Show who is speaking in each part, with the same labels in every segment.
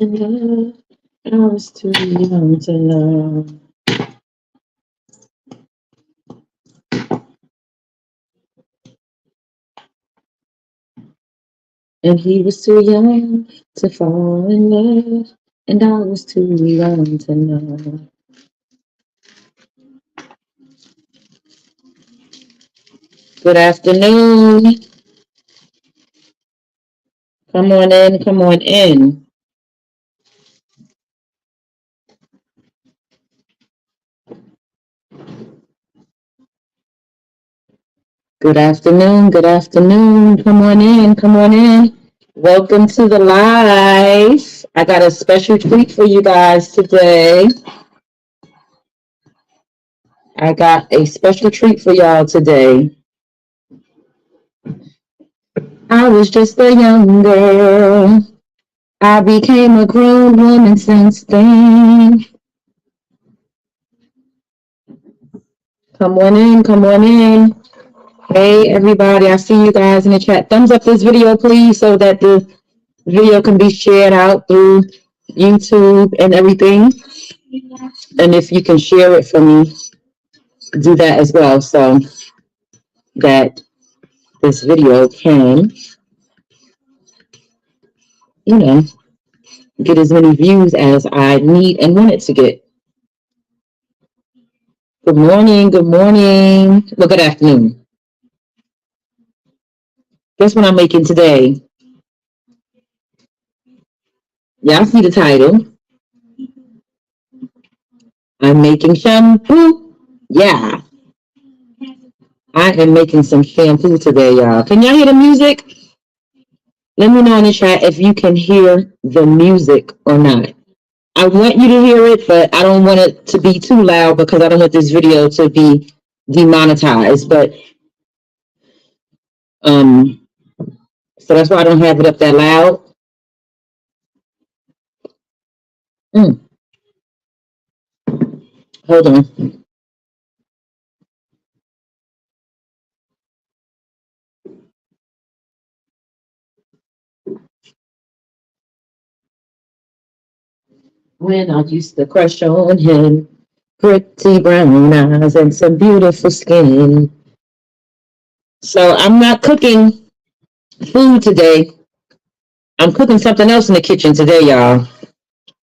Speaker 1: in love. I was too young to love. And he was too young to fall in love. And I was too young to know. Good afternoon. Come on in, come on in. Good afternoon, good afternoon. Come on in, come on in. Welcome to the live. I got a special treat for you guys today. I got a special treat for y'all today. I was just a young girl. I became a grown woman since then. Come on in, come on in. Hey, everybody, I see you guys in the chat. Thumbs up this video, please, so that the video can be shared out through YouTube and everything. And if you can share it for me, do that as well, so that this video can, you know, get as many views as I need and want it to get. Good morning, good morning. Well, good afternoon. Guess what I'm making today? Y'all see the title. I'm making shampoo. Yeah. I am making some shampoo today, y'all. Can y'all hear the music? Let me know in the chat if you can hear the music or not. I want you to hear it, but I don't want it to be too loud because I don't want this video to be demonetized. But so that's why I don't have it up that loud. Hold on. When I used to crush on him, pretty brown eyes and some beautiful skin. So I'm not cooking food today. I'm cooking something else in the kitchen today, y'all.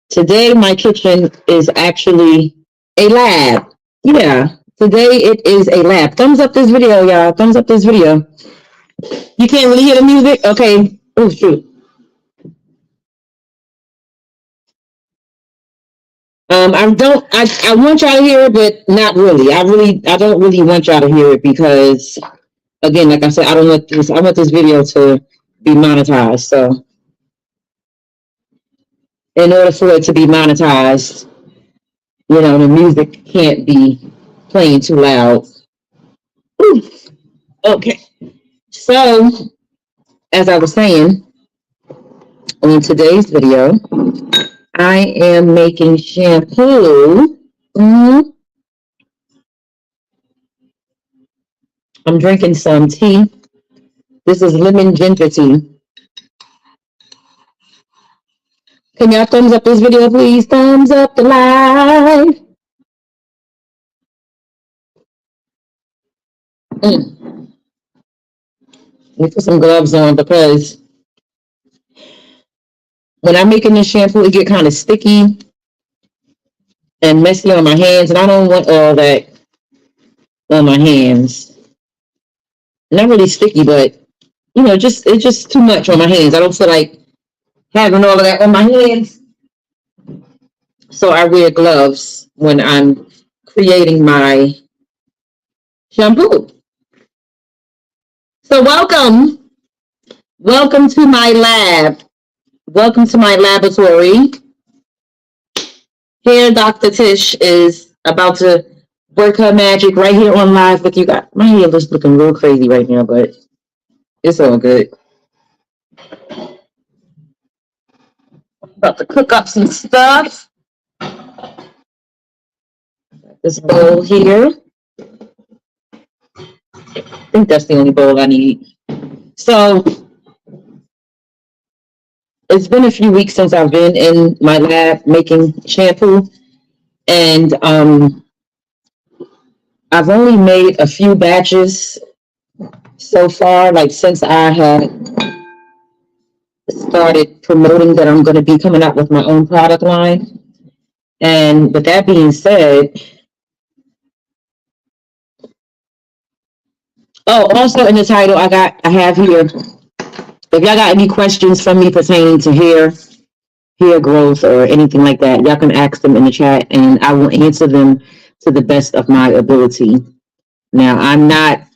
Speaker 1: Today, my kitchen is actually a lab. Yeah, today it is a lab. Thumbs up this video, y'all. Thumbs up this video. You can't really hear the music? Okay. Oh, shoot. I want y'all to hear it, but not really. I don't really want y'all to hear it because, again, like I said, I want this video to be monetized. So in order for it to be monetized, the music can't be playing too loud. Ooh. Okay. So, as I was saying, on today's video, I am making shampoo. I'm drinking some tea. This is lemon ginger tea. Can y'all thumbs up this video, please? Thumbs up the live. Let me put some gloves on because when I'm making this shampoo, it get kind of sticky and messy on my hands, and I don't want all that on my hands. Not really sticky, but it's just too much on my hands. I don't feel like having all of that on my hands. So I wear gloves when I'm creating my shampoo. So welcome to my lab. Welcome to my laboratory. Here, Dr. Tish is about to work her magic right here on live with you guys. My hair is looking real crazy right now, but it's all good. About to cook up some stuff. This bowl here. I think that's the only bowl I need. So it's been a few weeks since I've been in my lab making shampoo, and I've only made a few batches so far, like since I had started promoting that I'm going to be coming out with my own product line. And with that being said, oh, also in the title, I have here, if y'all got any questions from me pertaining to hair growth or anything like that, y'all can ask them in the chat and I will answer them to the best of my ability. Now, I'm not,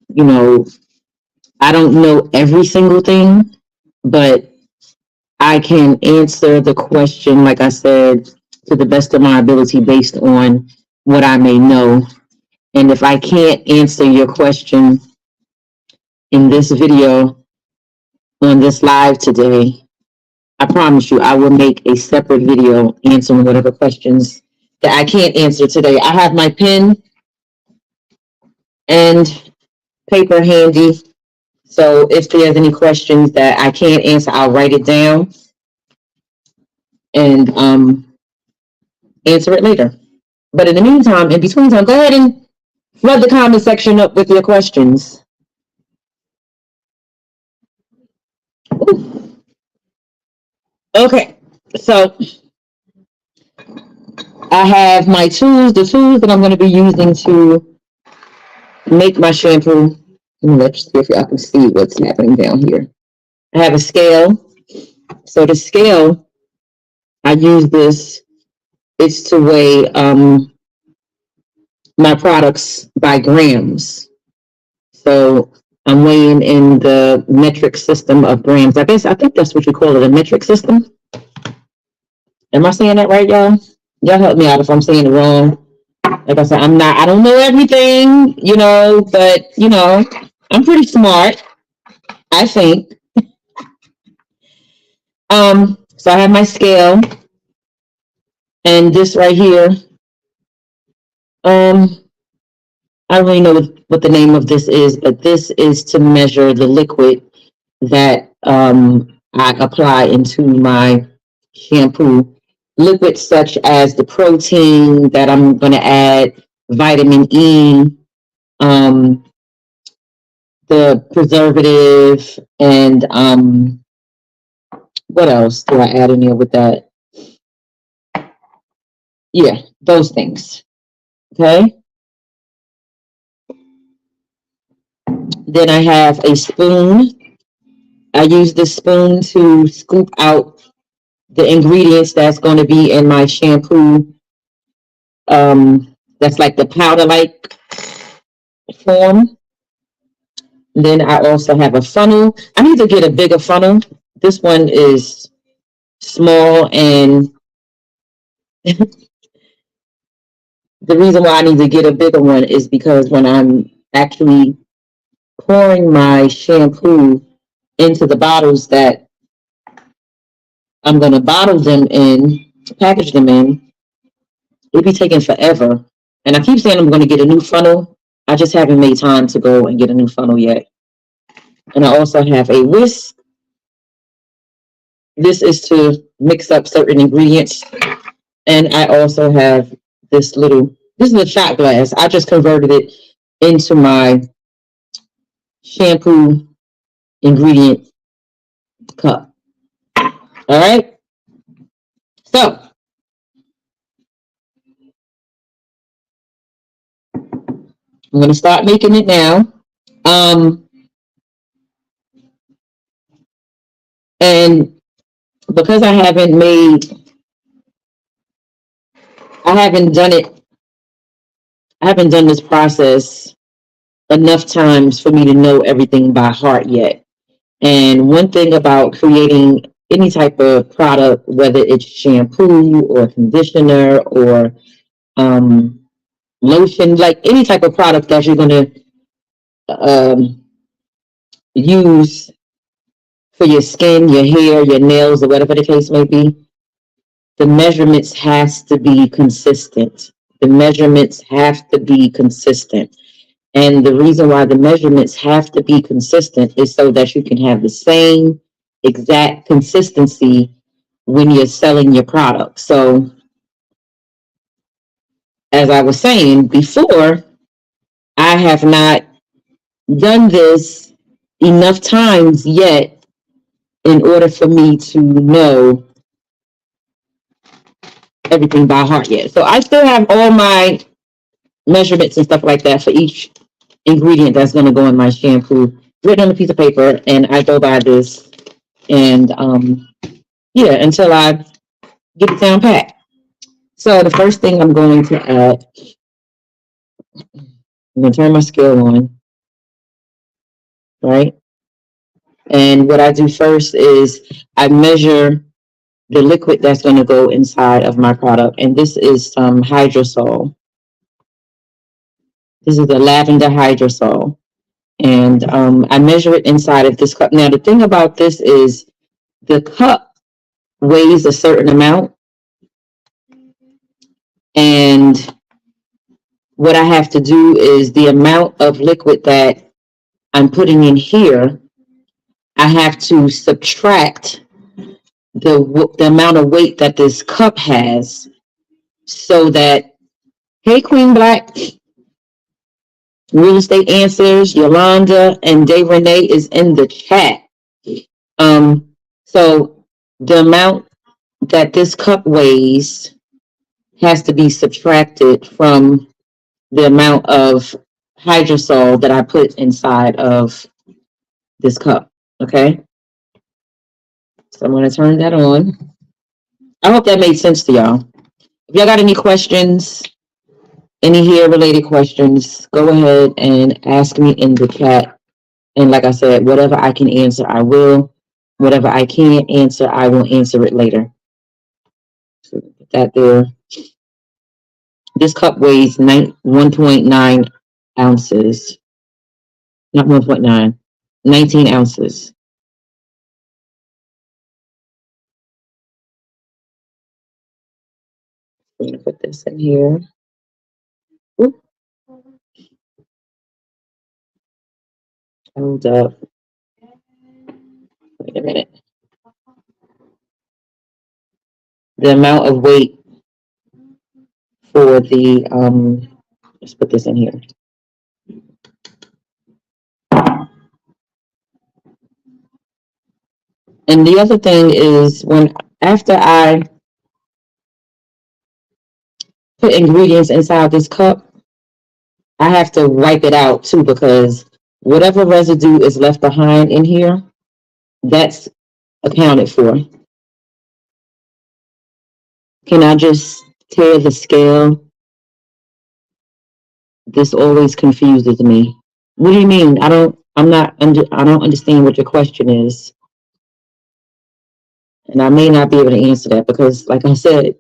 Speaker 1: you know, I don't know every single thing, but I can answer the question, like I said, to the best of my ability based on what I may know. And if I can't answer your question in this video on this live today, I promise you I will make a separate video answering whatever questions that I can't answer today. I have my pen and paper handy. So if there's any questions that I can't answer, I'll write it down and answer it later. But in the meantime, in between time, go ahead and flood the comment section up with your questions. Ooh. Okay, so I have my tools, the tools that I'm going to be using to make my shampoo. Let's see if y'all can see what's happening down here. I have a scale. So the scale, I use this, it's to weigh my products by grams. So I'm weighing in the metric system of grams. I think that's what you call it, a metric system. Am I saying that right, y'all? Y'all help me out if I'm saying it wrong. Like I said, I don't know everything, but I'm pretty smart, I think. So I have my scale and this right here. I don't really know what the name of this is, but this is to measure the liquid that I apply into my shampoo. Liquids such as the protein that I'm going to add, vitamin E, the preservative, and what else do I add in here with that? Yeah, those things. Okay. Then I have a spoon. I use this spoon to scoop out the ingredients that's going to be in my shampoo. That's like the powder-like form. Then I also have a funnel. I need to get a bigger funnel. This one is small, and the reason why I need to get a bigger one is because when I'm actually pouring my shampoo into the bottles that I'm going to bottle them in, package them in, it'll be taking forever. And I keep saying I'm going to get a new funnel. I just haven't made time to go and get a new funnel yet. And I also have a whisk. This is to mix up certain ingredients. And I also have this is a shot glass. I just converted it into my shampoo ingredient cup. All right. So I'm going to start making it now. And because I haven't done this process enough times for me to know everything by heart yet. And one thing about creating any type of product, whether it's shampoo or conditioner or lotion, like any type of product that you're going to use for your skin, your hair, your nails, or whatever the case may be, the measurements has to be consistent. The measurements have to be consistent. And the reason why the measurements have to be consistent is so that you can have the same exact consistency when you're selling your product. So, as I was saying before, I have not done this enough times yet in order for me to know everything by heart yet. So I still have all my measurements and stuff like that for each ingredient that's going to go in my shampoo written on a piece of paper, and I go by this, and yeah, until I get it down pat. So the first thing I'm going to add, I'm going to turn my scale on, right? And what I do first is I measure the liquid that's going to go inside of my product, and this is some hydrosol. This is the lavender hydrosol, and I measure it inside of this cup. Now the thing about this is the cup weighs a certain amount, and what I have to do is the amount of liquid that I'm putting in here, I have to subtract the amount of weight that this cup has, so that, hey, Queen Black, Real Estate Answers, Yolanda, and Day Renee is in the chat. So the amount that this cup weighs has to be subtracted from the amount of hydrosol that I put inside of this cup. Okay. So I'm going to turn that on. I hope that made sense to y'all. If y'all got any questions, any hair related questions, go ahead and ask me in the chat. And like I said, whatever I can answer, I will. Whatever I can't answer, I will answer it later. So put that there. This cup weighs 1.9 ounces. Not 1.9, 19 ounces. I'm going to put this in here. Oop. Hold up. Wait a minute. The amount of weight for the, let's put this in here. And the other thing is, after I put ingredients inside this cup, I have to wipe it out too, because whatever residue is left behind in here, that's accounted for. Can I just tear the scale? This always confuses me. What do you mean? I don't understand what your question is. And I may not be able to answer that because, like I said,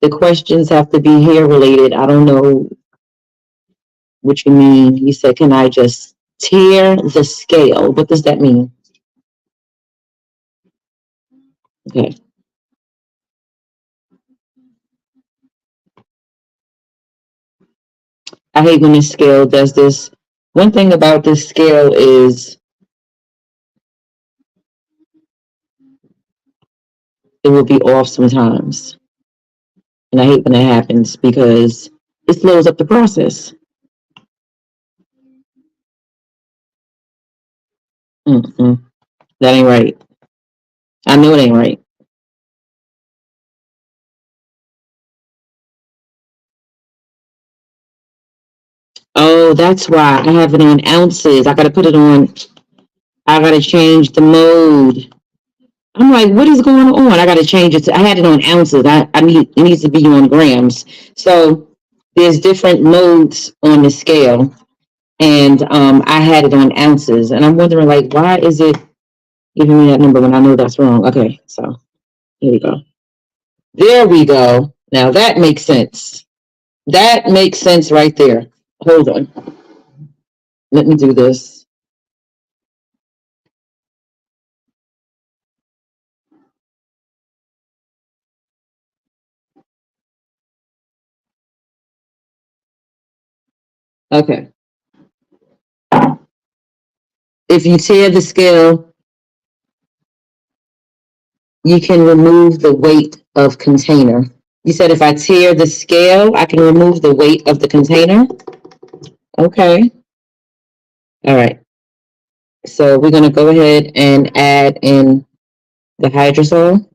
Speaker 1: the questions have to be hair related. I don't know what you mean. You said, can I just tear the scale? What does that mean? Okay. I hate when this scale does this. One thing about this scale is it will be off sometimes. And I hate when that happens because it slows up the process. Mm-mm. That ain't right. I know it ain't right. Oh, that's why I have it on ounces. I gotta put it on. I gotta change the mode. I'm like, what is going on? I gotta change it to. I had it on ounces. I need it needs to be on grams. So there's different modes on the scale, and I had it on ounces, and I'm wondering like, why is it giving me that number when I know that's wrong? Okay, so here we go. There we go. Now that makes sense. That makes sense right there. Hold on. Let me do this. Okay. If you tear the scale, you can remove the weight of container. You said if I tear the scale, I can remove the weight of the container? Okay. All right. So we're going to go ahead and add in the hydrosol.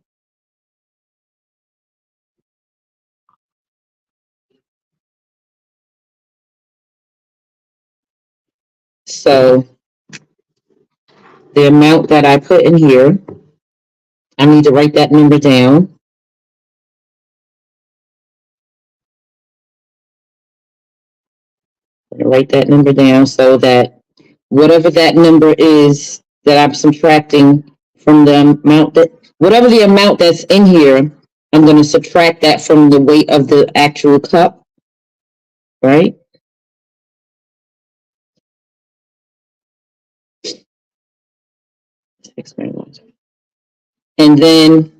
Speaker 1: So the amount that I put in here, I need to write that number down. Write that number down so that whatever that number is that I'm subtracting from the amount that, whatever the amount that's in here, I'm going to subtract that from the weight of the actual cup, right? And then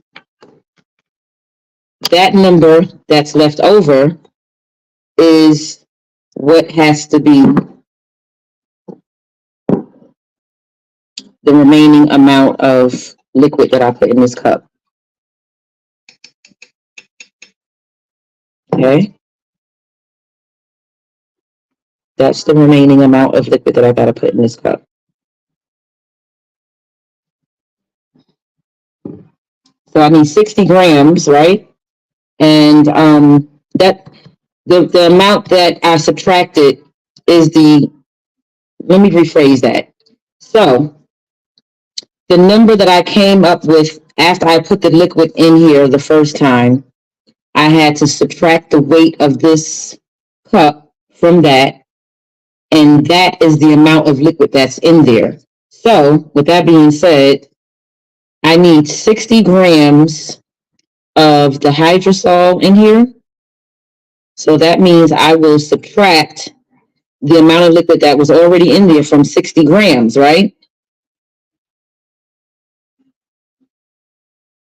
Speaker 1: that number that's left over is what has to be the remaining amount of liquid that I put in this cup. Okay? That's the remaining amount of liquid that I got to put in this cup. So I need 60 grams, right? And that the amount that I subtracted is the, let me rephrase that. So the number that I came up with after I put the liquid in here the first time, I had to subtract the weight of this cup from that, and that is the amount of liquid that's in there. So with that being said, I need 60 grams of the hydrosol in here. So that means I will subtract the amount of liquid that was already in there from 60 grams, right?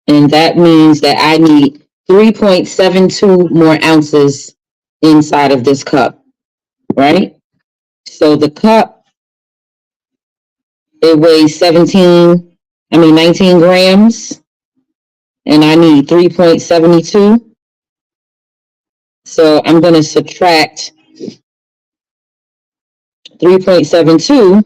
Speaker 1: And that means that I need 3.72 more ounces inside of this cup, right? So the cup, it weighs 19 grams, and I need 3.72. So I'm going to subtract 3.72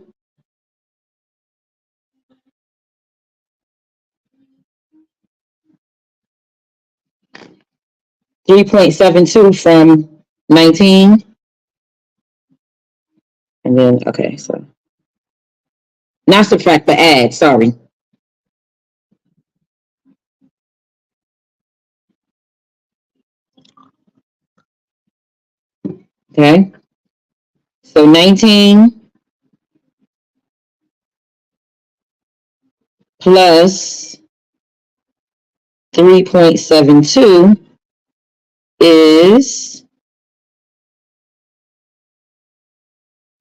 Speaker 1: from 19. And then, okay, so not subtract, but add, sorry. Okay, so 19 plus 3.72 is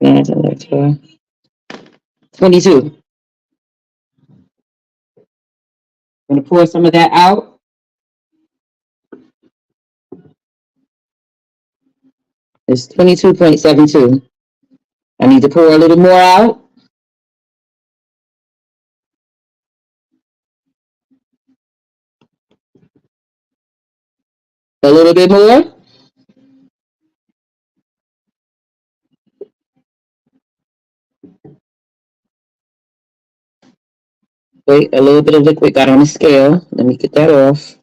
Speaker 1: 22. I'm going to pour some of that out. It's 22.72. I need to pour a little more out. A little bit more. Wait, a little bit of liquid got on the scale. Let me get that off.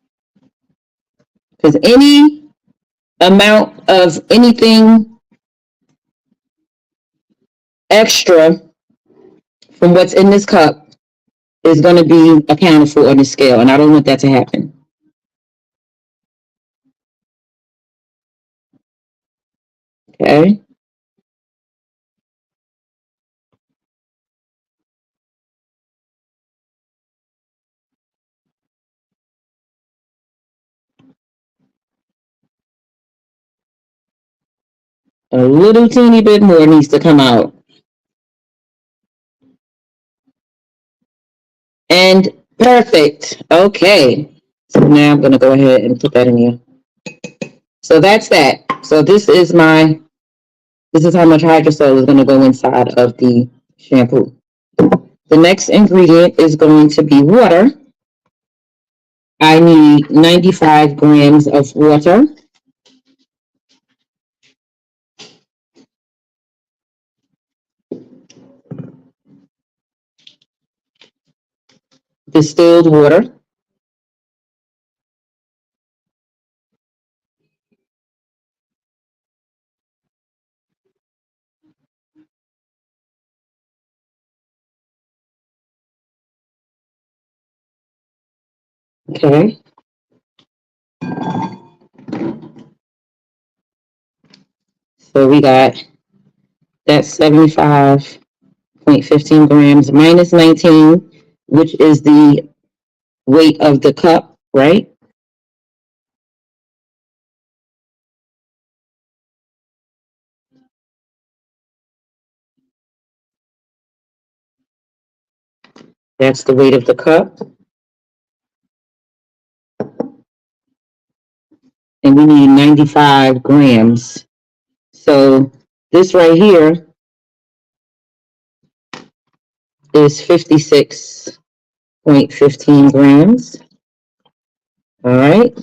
Speaker 1: Because any amount of anything extra from what's in this cup is going to be accounted for on the scale, and I don't want that to happen. Okay. A little teeny bit more needs to come out. And perfect. Okay. So now I'm going to go ahead and put that in here. So that's that. So this is how much hydrosol is going to go inside of the shampoo. The next ingredient is going to be water. I need 95 grams of water, distilled water. Okay. So we got that 75.15 grams minus 19, which is the weight of the cup, right? That's the weight of the cup. And we need 95 grams. So this right here is 56.15 grams. All right.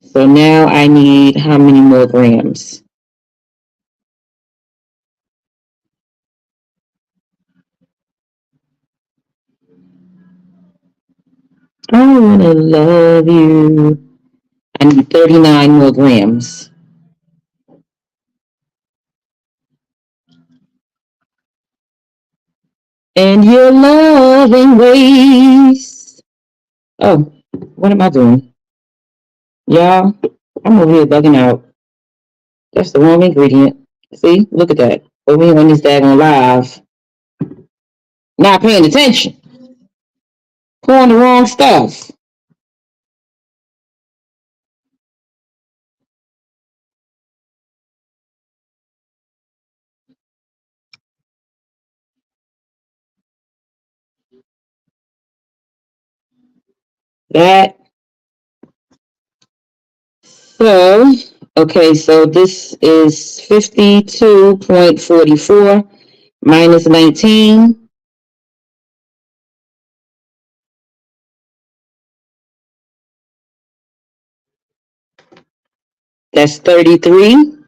Speaker 1: So now I need how many more grams? I wanna love you. I need 39 more grams. And your loving ways. Oh, what am I doing? Y'all, I'm over here bugging out. That's the wrong ingredient. See, look at that. Over here on this daggone live. Not paying attention. Pouring the wrong stuff. That. So, okay, so this is 52.44 minus 19. That's 33.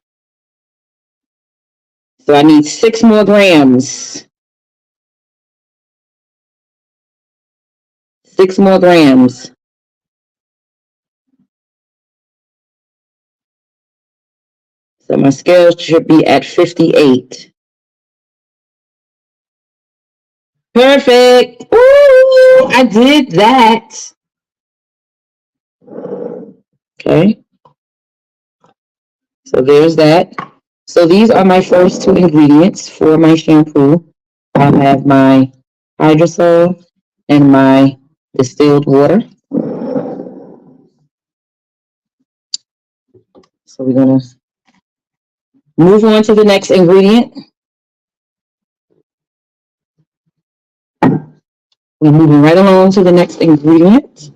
Speaker 1: So I need 6 more grams. 6 more grams. So my scale should be at 58. Perfect. Ooh, I did that. Okay. So there's that. So these are my first two ingredients for my shampoo. I have my hydrosol and my distilled water. So we're going to move on to the next ingredient. We're moving right along to the next ingredient.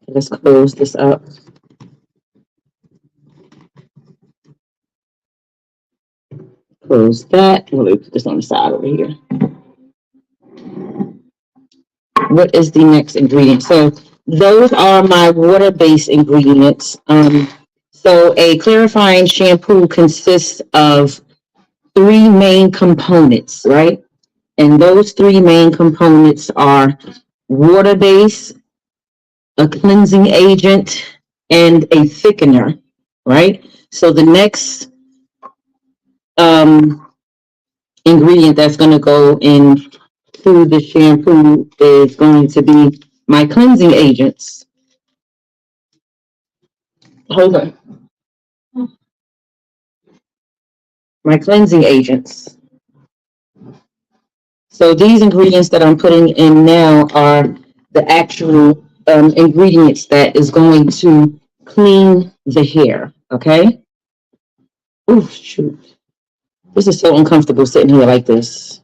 Speaker 1: Let's close this up. Close that. We'll put this on the side over here. What is the next ingredient? So those are my water-based ingredients. So a clarifying shampoo consists of three main components, right? And those three main components are water-based, a cleansing agent, and a thickener, right? So the next ingredient that's going to go into the shampoo is going to be my cleansing agents. Hold on. My cleansing agents. So these ingredients that I'm putting in now are the actual ingredients that is going to clean the hair, okay? Ooh, shoot. This is so uncomfortable sitting here like this.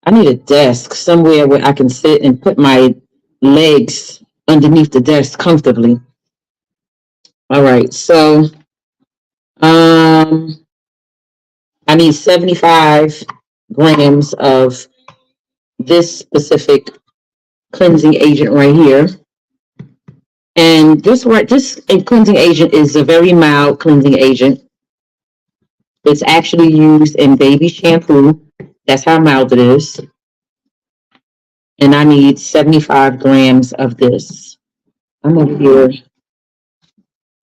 Speaker 1: I need a desk somewhere where I can sit and put my legs underneath the desk comfortably. All right, so I need 75 grams of this specific cleansing agent right here. And this cleansing agent is a very mild cleansing agent. It's actually used in baby shampoo. That's how mild it is. And I need 75 grams of this. I'm over here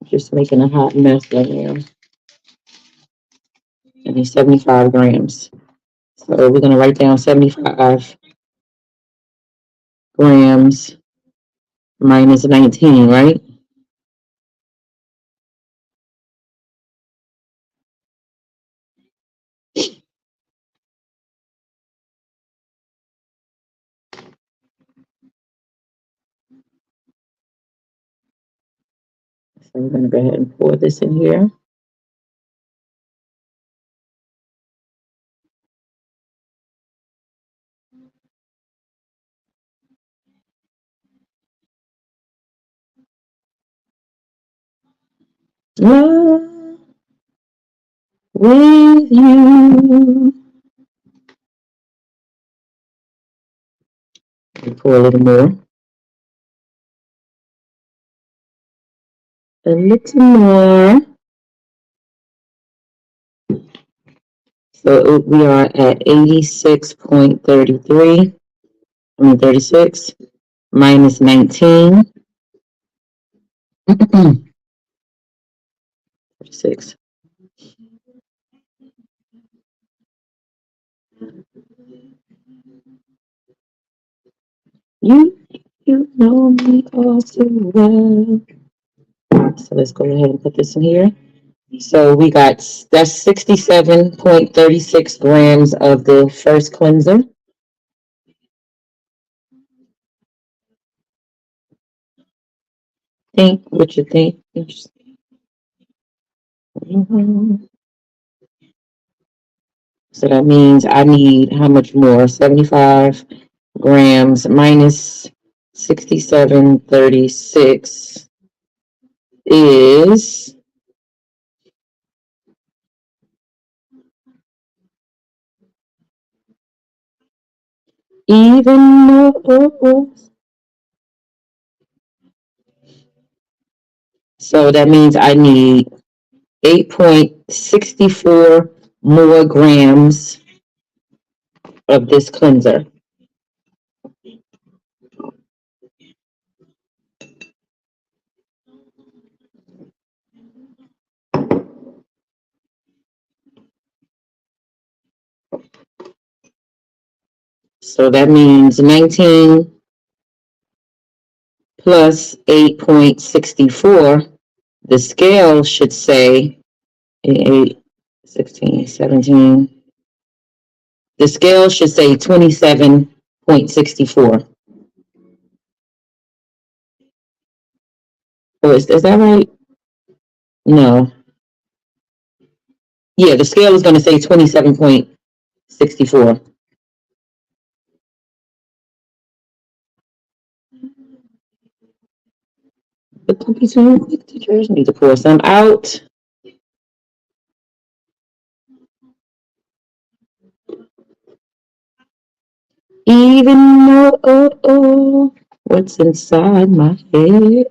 Speaker 1: just making a hot mess right now. I need 75 grams. So we're going to write down 75 grams minus 19, right? So we're going to go ahead and pour this in here. Love with you. Pour a little more. A little more. So we are at 86.33. 36 minus 19. 36. You know me all too well. So let's go ahead and put this in here. So we got, that's 67.36 grams of the first cleanser. Think what you think. So that means I need how much more? 75 grams minus 67.36 is even more. So that means I need 8.64 more grams of this cleanser. So that means 19 plus 8.64. The scale should say 8, 16, 17. The scale should say 27.64. Oh, is that right? No. Yeah, the scale is going to say 27.64. But don't be too quick, teachers. Need to pour some out. Even though what's inside my head.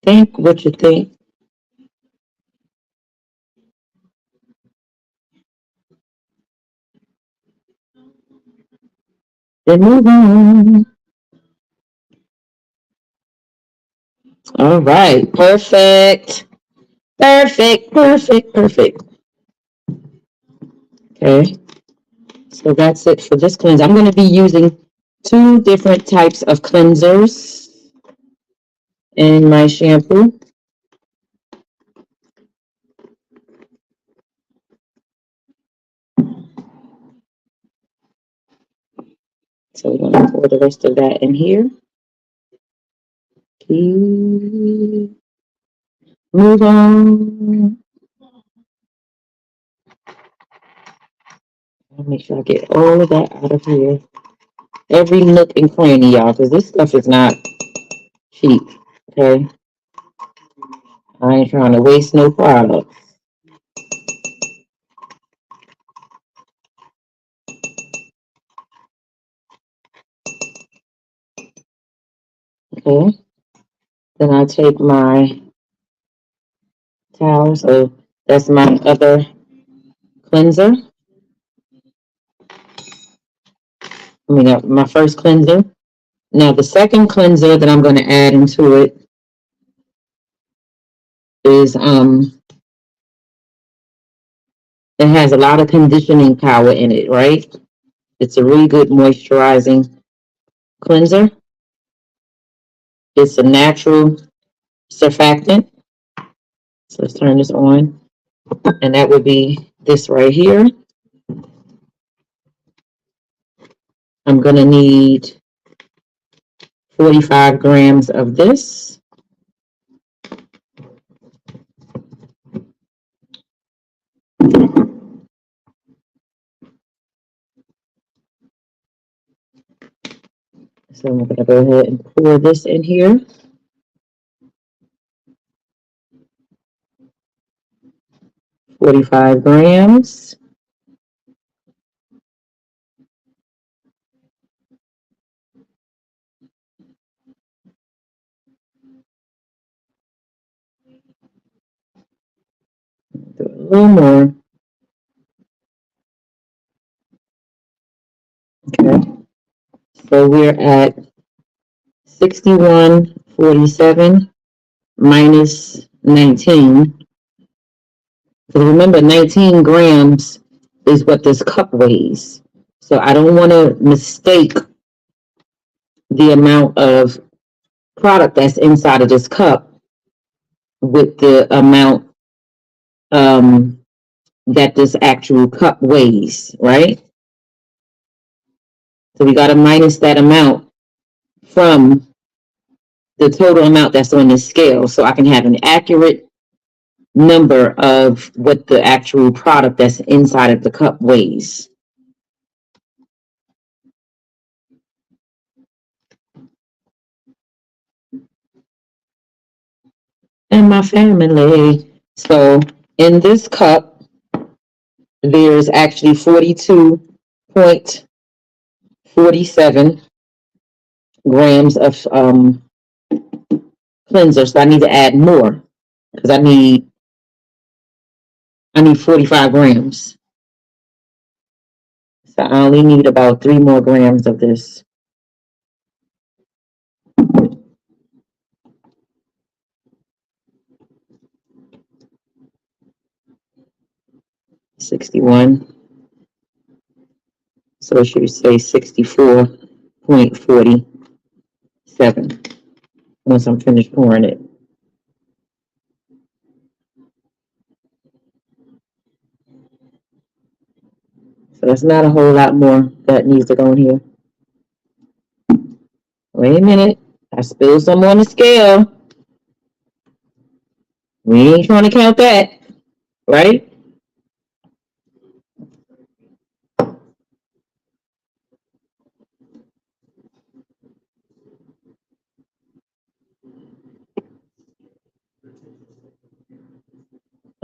Speaker 1: Think what you think. Then move on. All right. Perfect. Perfect. Perfect. Perfect. Okay. So that's it for this cleanse. I'm going to be using 2 different types of cleansers in my shampoo. So we're going to pour the rest of that in here. Move on. I'll make sure I get all of that out of here. every nook and cranny, y'all, because this stuff is not cheap. Okay, I ain't trying to waste no product. Okay, then I take my towel. So that's my other cleanser. My first cleanser. Now the second cleanser that I'm going to add into it is it has a lot of conditioning power in it, right? It's a really good moisturizing cleanser. It's a natural surfactant. So let's turn this on. And that would be this right here. I'm going to need 45 grams of this. So I'm going to go ahead and pour this in here. $45 grams. Do a little more. Okay. So we're at 61.47 minus 19. So remember, 19 grams is what this cup weighs. So I don't want to mistake the amount of product that's inside of this cup with the amount that this actual cup weighs, right? So we got to minus that amount from the total amount that's on this scale so I can have an accurate number of what the actual product that's inside of the cup weighs. And my family. So in this cup, there's actually 42.47 grams of cleanser. So I need to add more because I need 45 grams. So I only need about 3 more grams of this. $61. So it should say 64.47 once I'm finished pouring it. So that's not a whole lot more that needs to go in here. Wait a minute. I spilled some on the scale. We ain't trying to count that, right?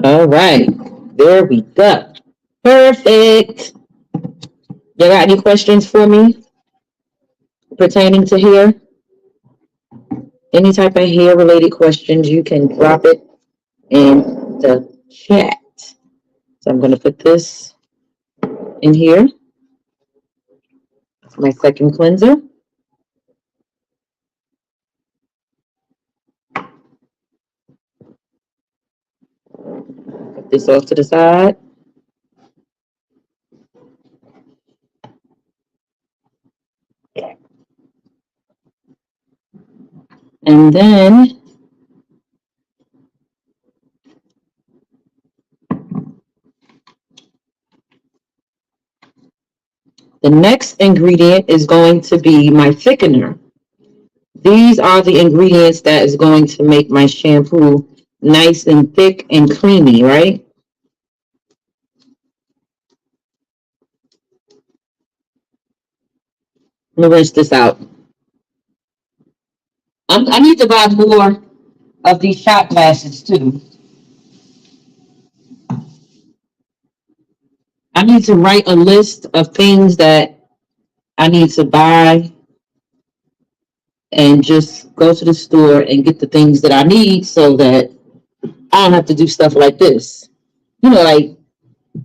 Speaker 1: All right. There we go. Perfect. You got any questions for me pertaining to hair? Any type of hair related questions, you can drop it in the chat. So I'm going to put this in here. My second cleanser. Put this off to the side. And then the next ingredient is going to be my thickener. These are the ingredients that is going to make my shampoo nice and thick and creamy, right? I'm gonna rinse this out. I need to buy more of these shot glasses too. I need to write a list of things that I need to buy and just go to the store and get the things that I need so that I don't have to do stuff like this. Like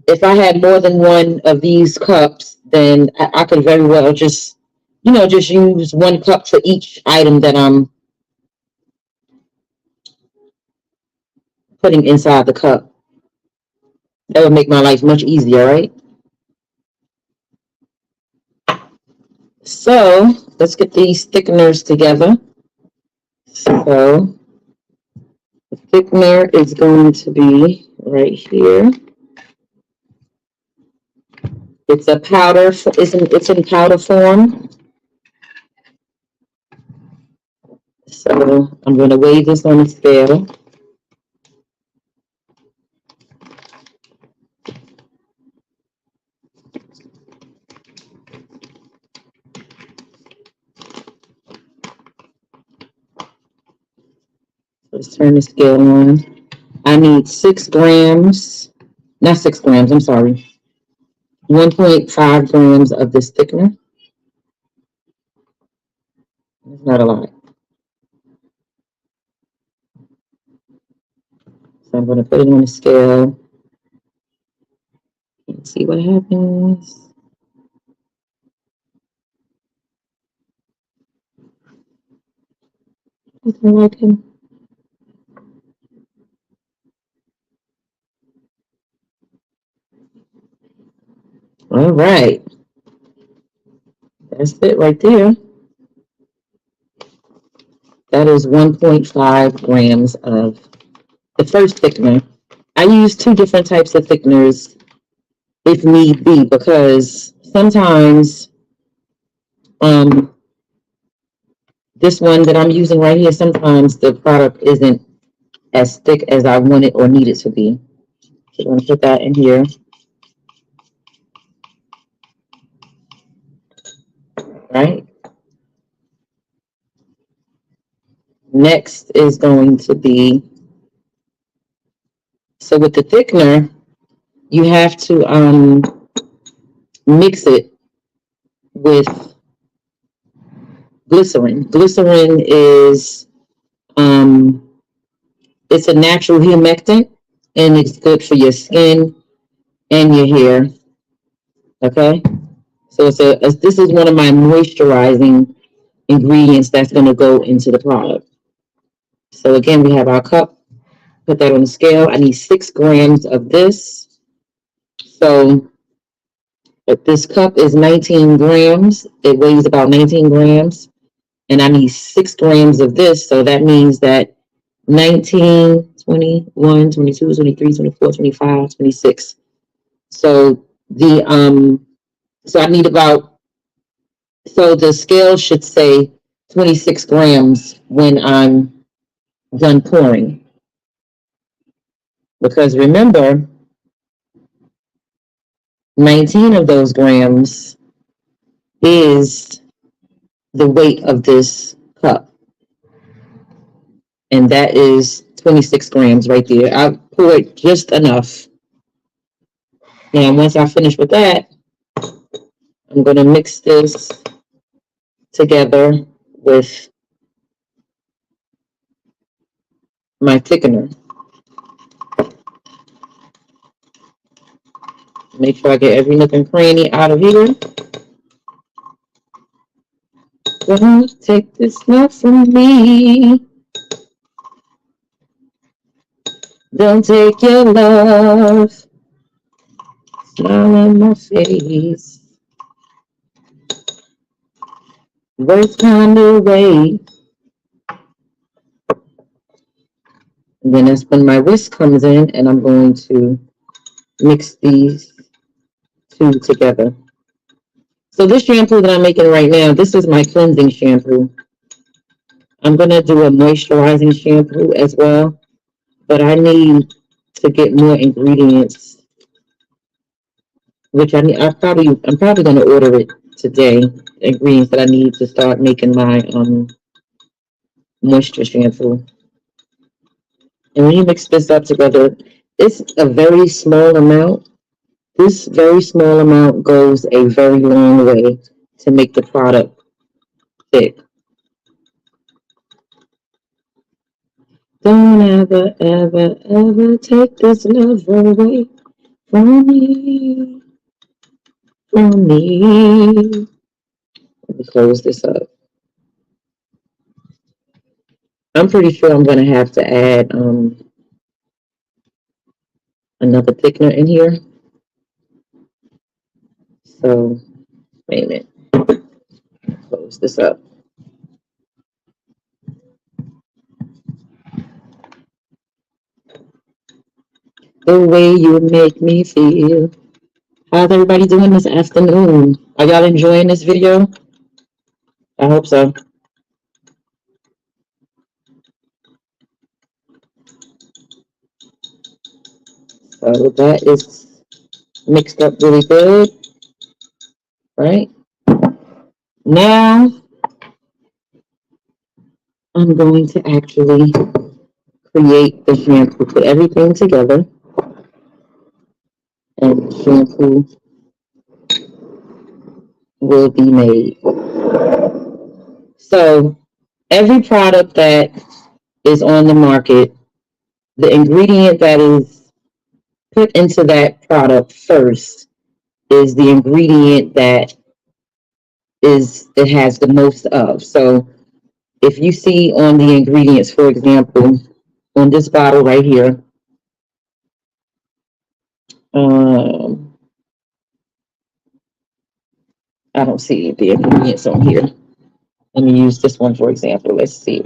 Speaker 1: if I had more than one of these cups, then I could very well just use one cup for each item that I'm putting inside the cup. That would make my life much easier, right? So let's get these thickeners together. So the thickener is going to be right here. It's a powder. It's in powder form. So I'm going to weigh this on a scale. Let's turn the scale on. I need 6 grams, not 6 grams, I'm sorry, 1.5 grams of this thickener. That's not a lot. So I'm going to put it on the scale and see what happens. Nothing like him. All right. That's it right there. That is 1.5 grams of the first thickener. I use 2 different types of thickeners if need be, because sometimes this one that I'm using right here, sometimes the product isn't as thick as I want it or need it to be. So I'm going to put that in here. Right. Next is going to be, so with the thickener, you have to mix it with glycerin. Glycerin is it's a natural humectant, and it's good for your skin and your hair. Okay, so this is one of my moisturizing ingredients that's going to go into the product. So again, we have our cup. Put that on the scale. I need 6 grams of this. So if this cup is 19 grams, it weighs about 19 grams, and I need 6 grams of this. So that means that 19, 21, 22, 23, 24, 25, 26. So so I need so the scale should say 26 grams when I'm done pouring. Because remember, 19 of those grams is the weight of this cup. And that is 26 grams right there. I poured just enough. Now, once I finish with that, I'm going to mix this together with my thickener. Make sure I get every nook and cranny out of here. Don't take this love from me. Don't take your love. Smile on my face. Words find a way. And then that's when my whisk comes in, and I'm going to mix these 2 together. So this shampoo that I'm making right now, this is my cleansing shampoo. I'm going to do a moisturizing shampoo as well, but I need to get more ingredients, which I'm probably going to order it today. Ingredients that I need to start making my moisture shampoo. And when you mix this up together, it's a very small amount. This very small amount goes a very long way to make the product thick. Don't ever, ever, ever take this love away from me, from me. Let me close this up. I'm pretty sure I'm going to have to add another thickener in here. So, wait a minute. Close this up. The way you make me feel. How's everybody doing this afternoon? Are y'all enjoying this video? I hope so. So that is mixed up really good, right? Now I'm going to actually create the shampoo, put everything together, and shampoo will be made. So every product that is on the market, the ingredient that is put into that product first is the ingredient that it has the most of. So if you see on the ingredients, for example, on this bottle right here, I don't see the ingredients on here. Let me use this one for example. Let's see.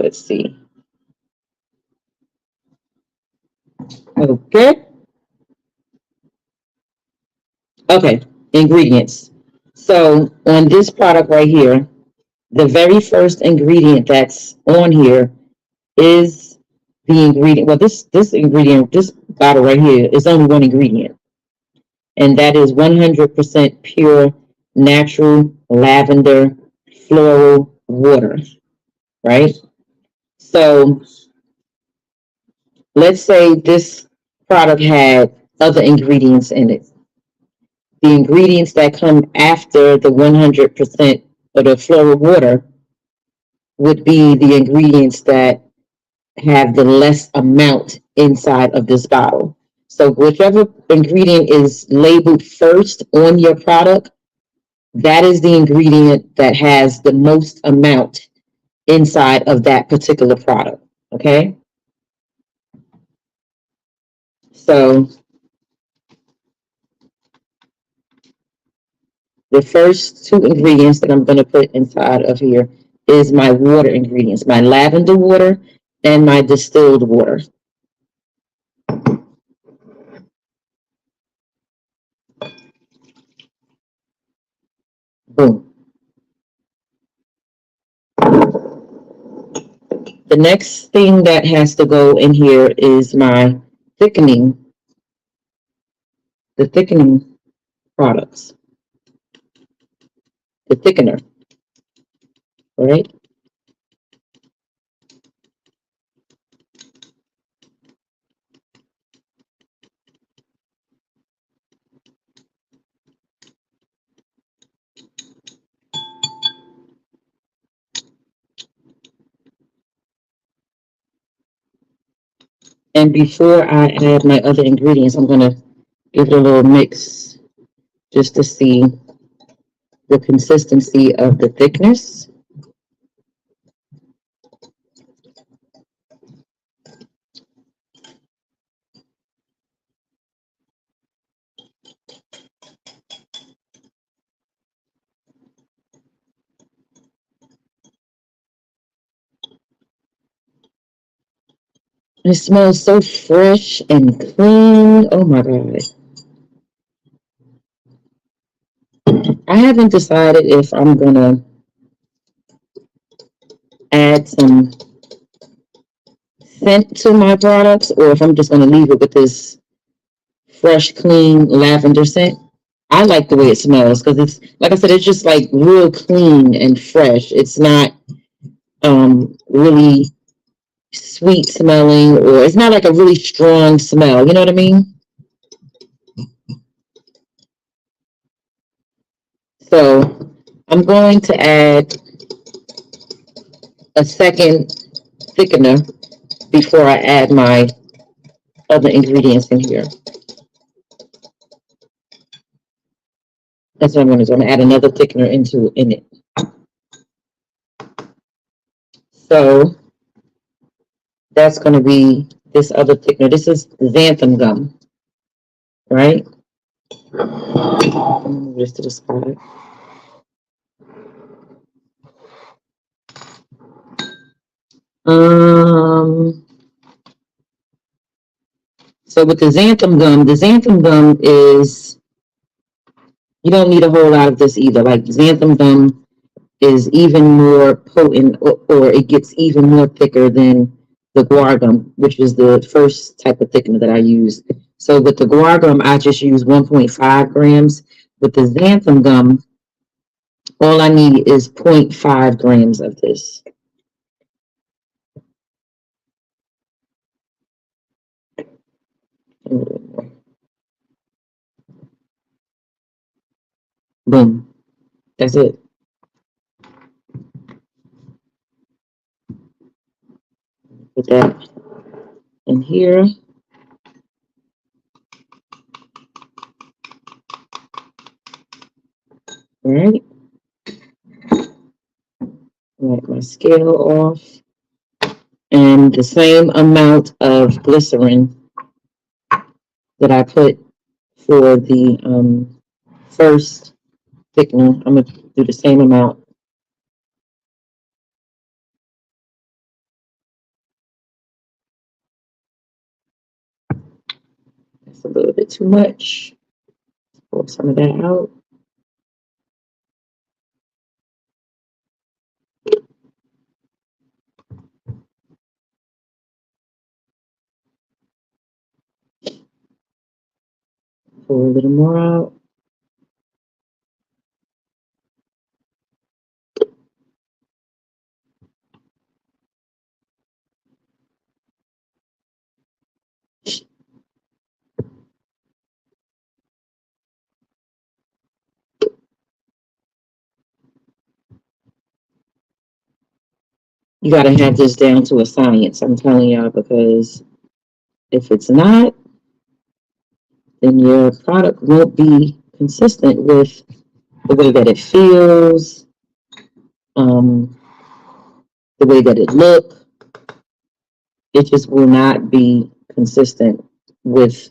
Speaker 1: Okay, ingredients. So on this product right here, the very first ingredient that's on here is the ingredient. Well, this ingredient, this bottle right here is only one ingredient, and that is 100% pure natural lavender floral water, right? So let's say this product had other ingredients in it. The ingredients that come after the 100% of the floral water would be the ingredients that have the less amount inside of this bottle. So whichever ingredient is labeled first on your product, that is the ingredient that has the most amount inside of that particular product. Okay? So the first two ingredients that I'm going to put inside of here is my water ingredients, my lavender water and my distilled water. Boom. The next thing that has to go in here is my thickening, the thickening products, the thickener, all right? And before I add my other ingredients, I'm going to give it a little mix just to see the consistency of the thickness. It smells so fresh and clean. Oh my God. I haven't decided if I'm going to add some scent to my products or if I'm just going to leave it with this fresh, clean lavender scent. I like the way it smells because it's, like I said, it's just like real clean and fresh. It's not really sweet smelling, or it's not like a really strong smell. You know what I mean? So I'm going to add a second thickener before I add my other ingredients in here. That's what I'm going to do. I'm going to add another thickener in it. So that's going to be this other thickener. This is xanthan gum, right? Move this to the side. So with the xanthan gum is, you don't need a whole lot of this either. Like xanthan gum is even more potent, or it gets even more thicker than the guar gum, which is the first type of thickener that I use. So with the guar gum, I just use 1.5 grams. With the xanthan gum, all I need is 0.5 grams of this. Boom. That's it. Put that in here. All right. Wipe my scale off. And the same amount of glycerin that I put for the first thickener, I'm going to do the same amount. That's a little bit too much. Pull some of that out. Pull a little more out. You got to have this down to a science, I'm telling y'all, because if it's not, then your product won't be consistent with the way that it feels, the way that it looks. It just will not be consistent with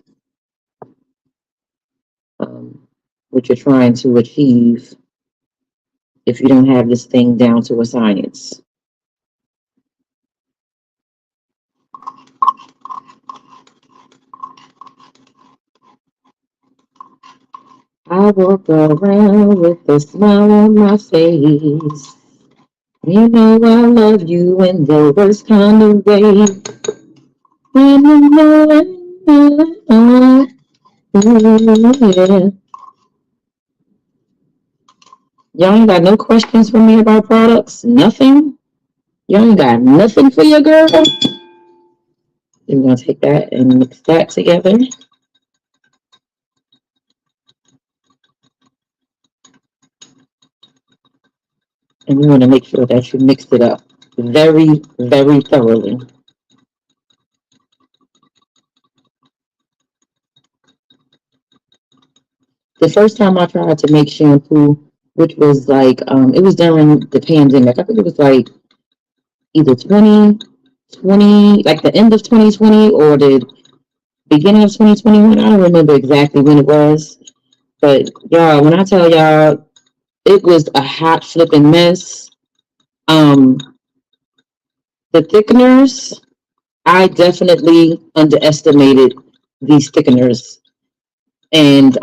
Speaker 1: what you're trying to achieve if you don't have this thing down to a science. I walk around with a smile on my face. You know I love you in the worst kind of way. Yeah. Y'all ain't got no questions for me about products? Nothing? Y'all ain't got nothing for your girl? We're going to take that and mix that together. And you want to make sure that you mix it up very, very thoroughly. The first time I tried to make shampoo, which was like, it was during the pandemic. I think it was like either 2020, like the end of 2020 or the beginning of 2021. I don't remember exactly when it was. But y'all, when I tell y'all, it was a hot flipping mess. The thickeners, I definitely underestimated these thickeners. And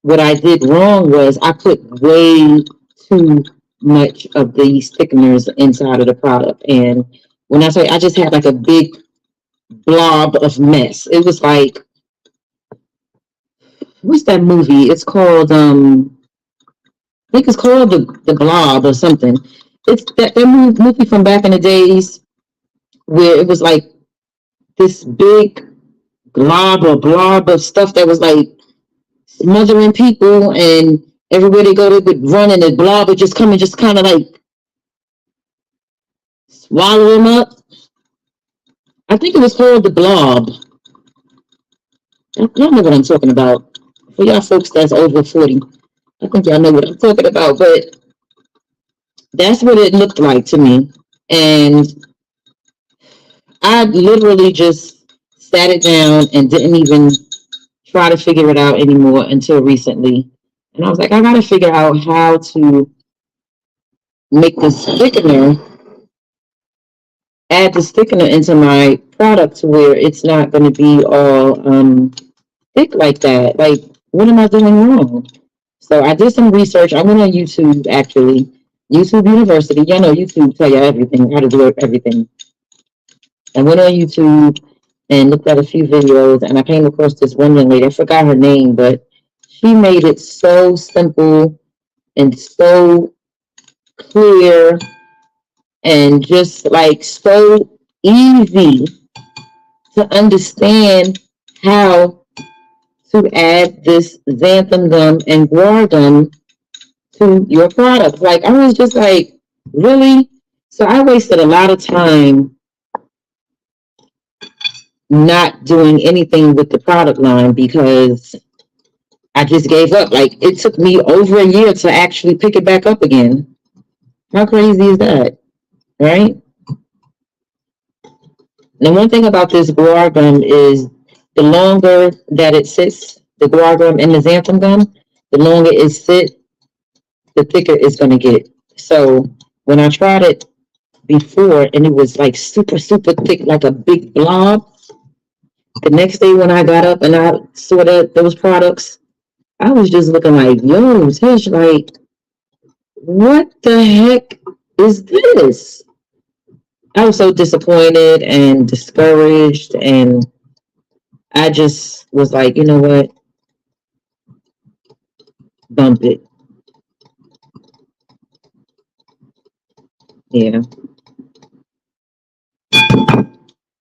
Speaker 1: what I did wrong was I put way too much of these thickeners inside of the product. And when I say, I just had like a big blob of mess. It was like what's that movie? It's called I think it's called the Blob or something. It's that movie from back in the days where it was like this big blob of stuff that was like smothering people, and everywhere they go they would run and the blob would just come and just kind of like swallow them up. I think it was called the Blob. Y'all know what I'm talking about. For y'all folks that's over 40, I think y'all know what I'm talking about. But that's what it looked like to me. And I literally just sat it down and didn't even try to figure it out anymore until recently. And I was like, I got to figure out how to make this thickener, add the thickener into my product to where it's not going to be all thick like that. Like, what am I doing wrong? So I did some research. I went on YouTube, actually, YouTube University. Y'all know YouTube tell you everything, how to do everything. I went on YouTube and looked at a few videos, and I came across this one young lady. I forgot her name, but she made it so simple and so clear and just like so easy to understand how to add this xanthan gum and guar gum to your product. Like, I was just like, really? So I wasted a lot of time not doing anything with the product line because I just gave up. Like, it took me over a year to actually pick it back up again. How crazy is that? Right? The one thing about this guar gum is the longer that it sits, the guar gum and the xanthan gum, the longer it sits, the thicker it's going to get. So when I tried it before and it was like super, super thick, like a big blob, the next day when I got up and I saw those products, I was just looking like, yo, Tish, like, what the heck is this? I was so disappointed and discouraged, and I just was like, you know what? Bump it. Yeah.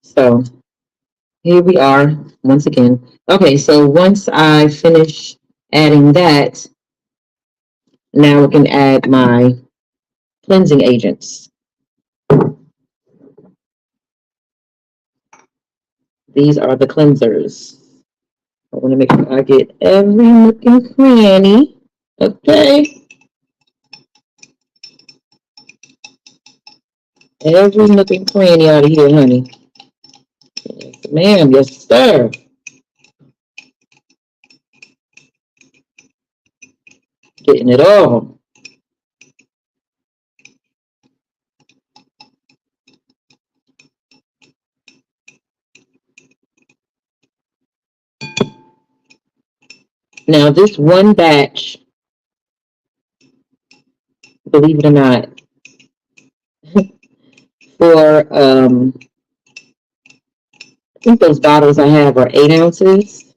Speaker 1: So here we are once again. Okay, so once I finish adding that, now we can add my cleansing agents. These are the cleansers. I want to make sure I get every nook and cranny. Okay. Every nook and cranny out of here, honey. Yes, ma'am. Yes, sir. Getting it all. Now, this one batch, believe it or not, for I think those bottles I have are 8 ounces.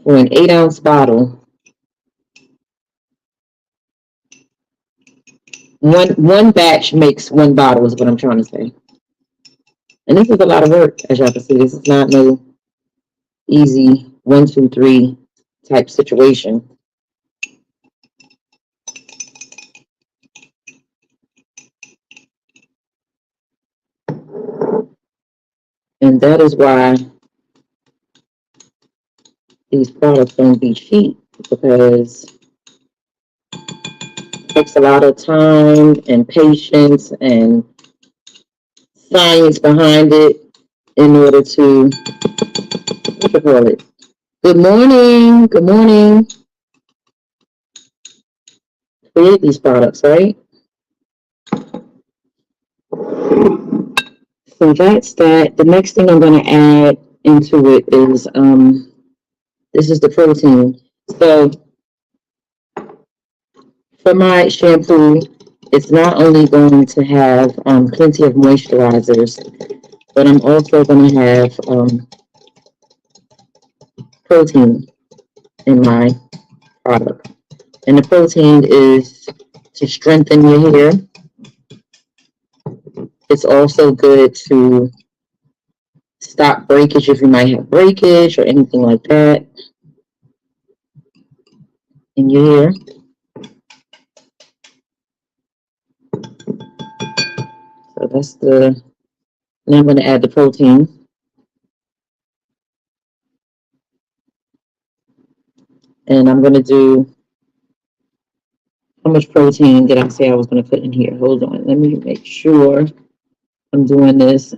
Speaker 1: For an 8-ounce bottle, one batch makes one bottle is what I'm trying to say. And this is a lot of work, as y'all can see. This is not no easy 1, 2, 3 type situation. And that is why these products don't be cheap, because it takes a lot of time and patience and science behind it in order to, what you call it? Good morning. Good morning. Create these products, right? So that's that. The next thing I'm going to add into it is this is the protein. So for my shampoo, it's not only going to have plenty of moisturizers, but I'm also going to have protein in my product. And the protein is to strengthen your hair. It's also good to stop breakage if you might have breakage or anything like that in your hair. So that's the, now I'm going to add the protein. And I'm going to do, how much protein did I say I was going to put in here? Hold on. Let me make sure I'm doing this.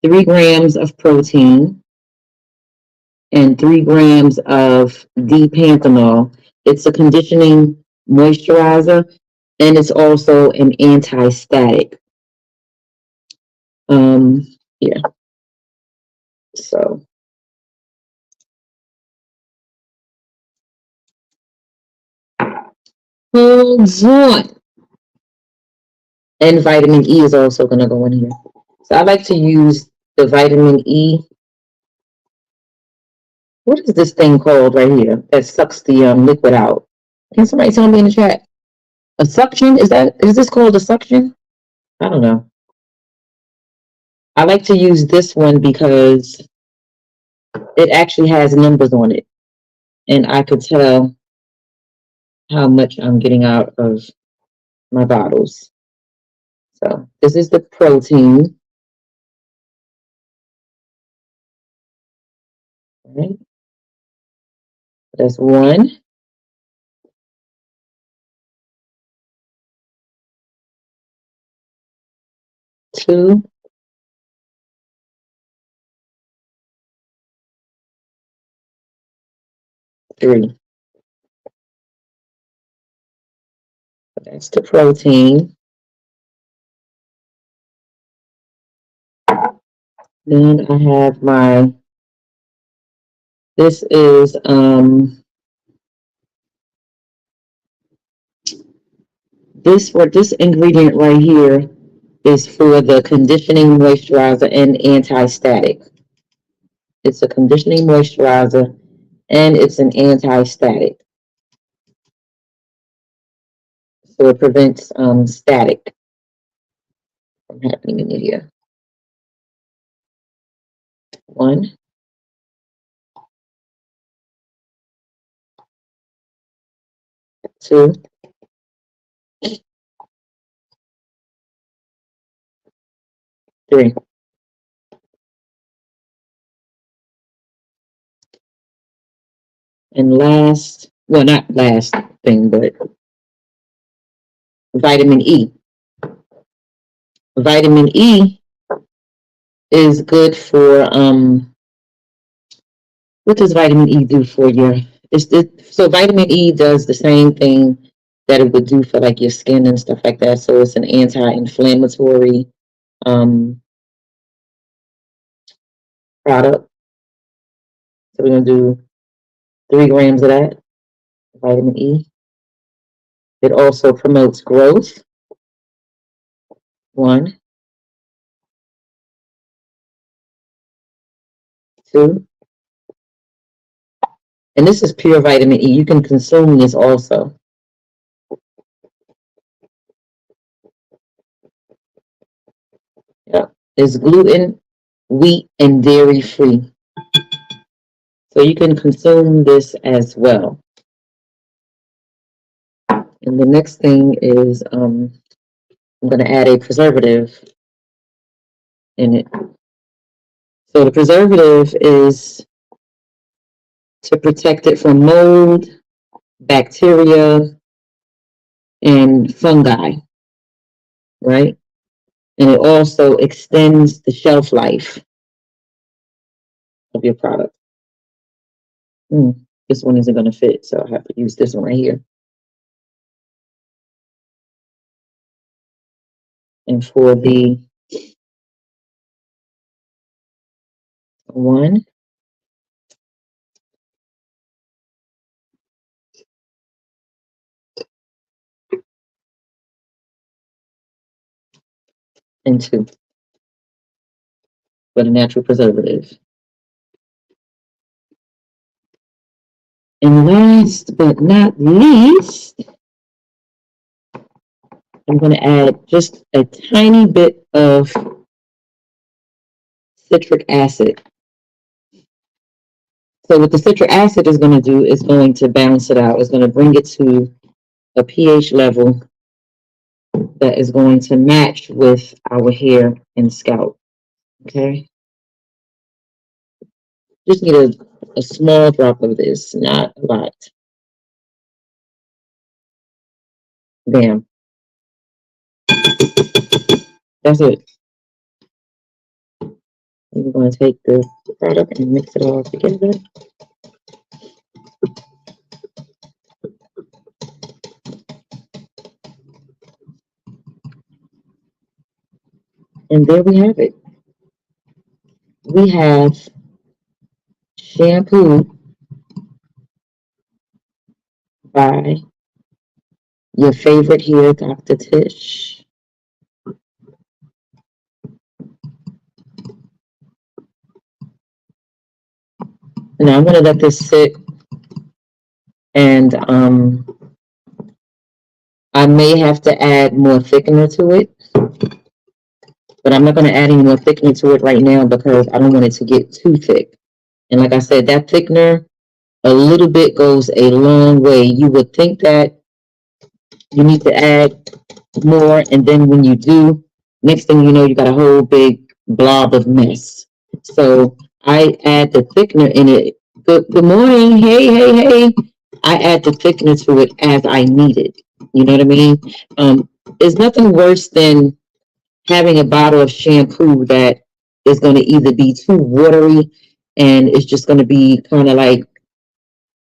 Speaker 1: 3 grams of protein and 3 grams of D-panthenol. It's a conditioning moisturizer, and it's also an anti-static. Yeah. So hold on. And vitamin E is also going to go in here. So I like to use the vitamin E. What is this thing called right here that sucks the liquid out? Can somebody tell me in the chat? A suction? Is this called a suction? I don't know. I like to use this one because it actually has numbers on it, and I could tell how much I'm getting out of my bottles. So this is the protein. All right. That's 1. 2. 3. That's the protein. Then I have my, this is this ingredient right here is for the conditioning moisturizer and anti-static. It's a conditioning moisturizer and it's an anti-static. So it prevents static from happening in the ear. 1. 2. 3. And last, well, not last thing, but vitamin E. Vitamin E is good for what does vitamin E do for your, so vitamin E does the same thing that it would do for like your skin and stuff like that. So it's an anti-inflammatory product. So we're gonna do 3 grams of that, vitamin E. It also promotes growth. 1. 2. And this is pure vitamin E. You can consume this also. Yeah. It's gluten, wheat, and dairy free. So you can consume this as well. And the next thing is I'm going to add a preservative in it. So the preservative is to protect it from mold, bacteria, and fungi, right? And it also extends the shelf life of your product. This one isn't going to fit, so I have to use this one right here. And for the 1, and 2. but a natural preservative. And last but not least, I'm going to add just a tiny bit of citric acid. So what the citric acid is going to do is going to balance it out. It's going to bring it to a pH level that is going to match with our hair and scalp. Okay. Just need a small drop of this, not a lot. Bam. That's it. We're going to take the product and mix it all together. And there we have it. We have shampoo by your favorite here, Dr. Tish. And I'm going to let this sit, and I may have to add more thickener to it, but I'm not going to add any more thickener to it right now because I don't want it to get too thick. And like I said, that thickener, a little bit goes a long way. You would think that you need to add more, and then when you do, next thing you know, you got a whole big blob of mess. So I add the thickener in it. Good morning. Hey. I add the thickener to it as I need it. You know what I mean? There's nothing worse than having a bottle of shampoo that is going to either be too watery and it's just going to be kind of like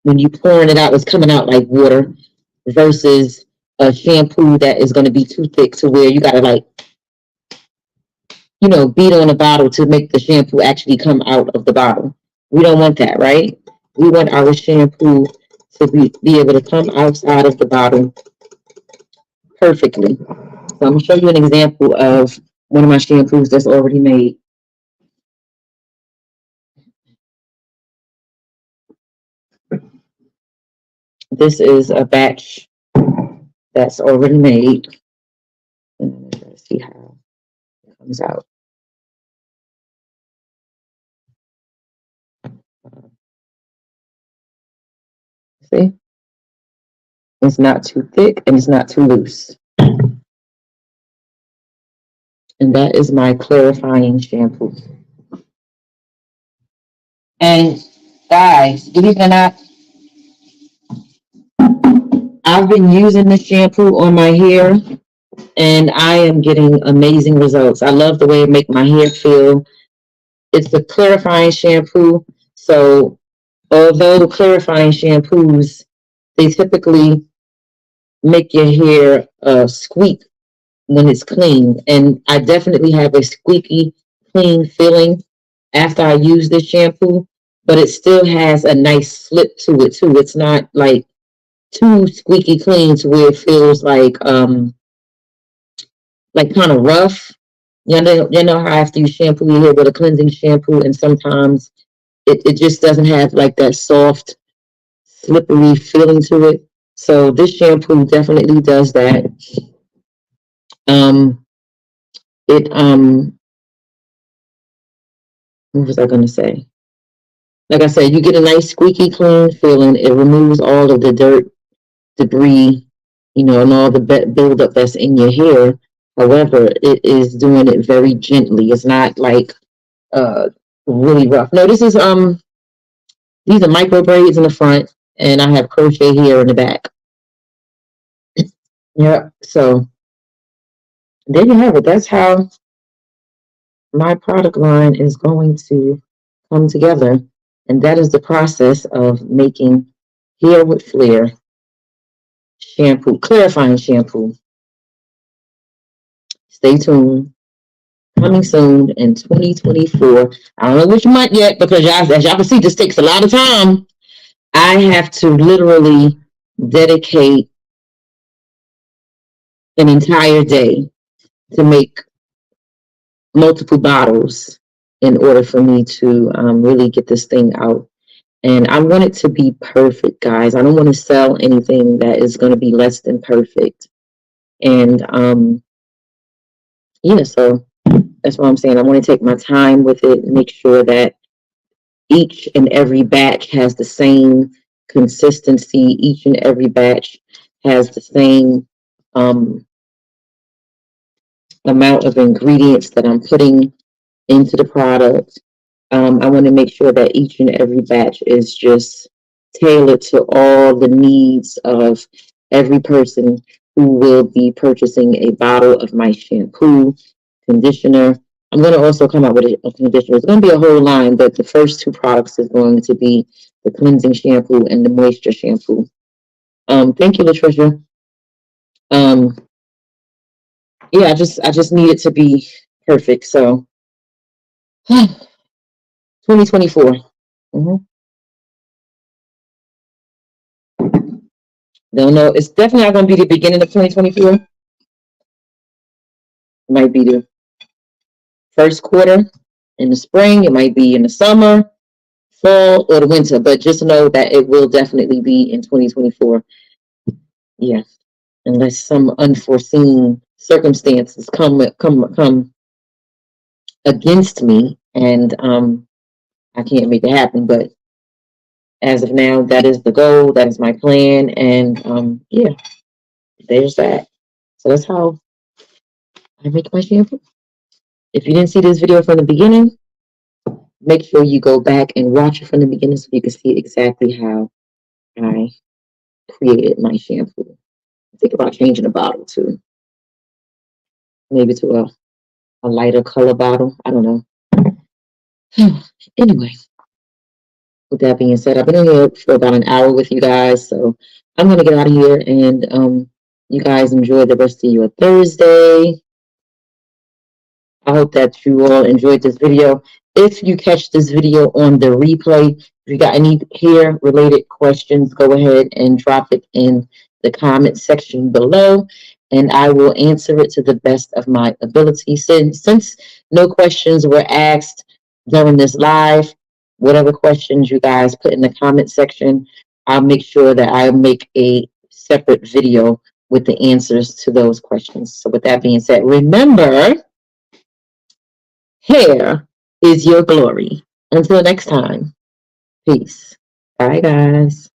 Speaker 1: when you pouring it out, it's coming out like water, versus a shampoo that is going to be too thick to where you got to like, beat on a bottle to make the shampoo actually come out of the bottle. We don't want that, right? We want our shampoo to be able to come outside of the bottle perfectly. So I'm going to show you an example of one of my shampoos that's already made. This is a batch that's already made. And let's see how it comes out. See? It's not too thick and it's not too loose. And that is my clarifying shampoo. And guys, believe it or not, I've been using this shampoo on my hair and I am getting amazing results. I love the way it makes my hair feel. It's a clarifying shampoo. So although clarifying shampoos, they typically make your hair squeak when it's clean. And I definitely have a squeaky clean feeling after I use this shampoo, but it still has a nice slip to it too. It's not like too squeaky clean to where it feels like kind of rough. You know how after you shampoo your hair with a cleansing shampoo and sometimes it just doesn't have like that soft, slippery feeling to it. So this shampoo definitely does that. It what was I gonna say? Like I said, you get a nice squeaky clean feeling. It removes all of the dirt, debris, and all the buildup that's in your hair. However, it is doing it very gently. It's not like really rough. No, this is these are micro braids in the front, and I have crochet here in the back. Yeah, so there you have it. That's how my product line is going to come together, and that is the process of making Hair with Flair shampoo, clarifying shampoo. Stay tuned. Coming soon in 2024. I don't know which month yet because as y'all can see, this takes a lot of time. I have to literally dedicate an entire day to make multiple bottles in order for me to really get this thing out. And I want it to be perfect, guys. I don't want to sell anything that is going to be less than perfect. And yeah, so that's what I'm saying. I want to take my time with it, make sure that each and every batch has the same consistency. Each and every batch has the same um, amount of ingredients that I'm putting into the product. I want to make sure that each and every batch is just tailored to all the needs of every person who will be purchasing a bottle of my shampoo, conditioner. I'm going to also come out with a conditioner. It's going to be a whole line, but the first two products is going to be the cleansing shampoo and the moisture shampoo. Thank you, Latricia. Um, yeah, I just need it to be perfect. So 2024. Mm-hmm. Don't know. It's definitely not going to be the beginning of 2024. It might be the first quarter in the spring. It might be in the summer, fall, or the winter. But just know that it will definitely be in 2024. Yeah, unless some unforeseen circumstances come against me, and I can't make it happen. But as of now, that is the goal. That is my plan, and yeah, there's that. So that's how I make my shampoo. If you didn't see this video from the beginning, make sure you go back and watch it from the beginning so you can see exactly how I created my shampoo. Think about changing the bottle too, maybe to a lighter color bottle. I don't know. Anyway, with that being said, I've been in here for about an hour with you guys, so I'm gonna get out of here and you guys enjoy the rest of your Thursday. I hope that you all enjoyed this video. If you catch this video on the replay, if you got any hair related questions, go ahead and drop it in the comment section below, and I will answer it to the best of my ability. Since no questions were asked during this live, whatever questions you guys put in the comment section, I'll make sure that I make a separate video with the answers to those questions. So with that being said, remember, hair is your glory. Until next time, peace. Bye, guys.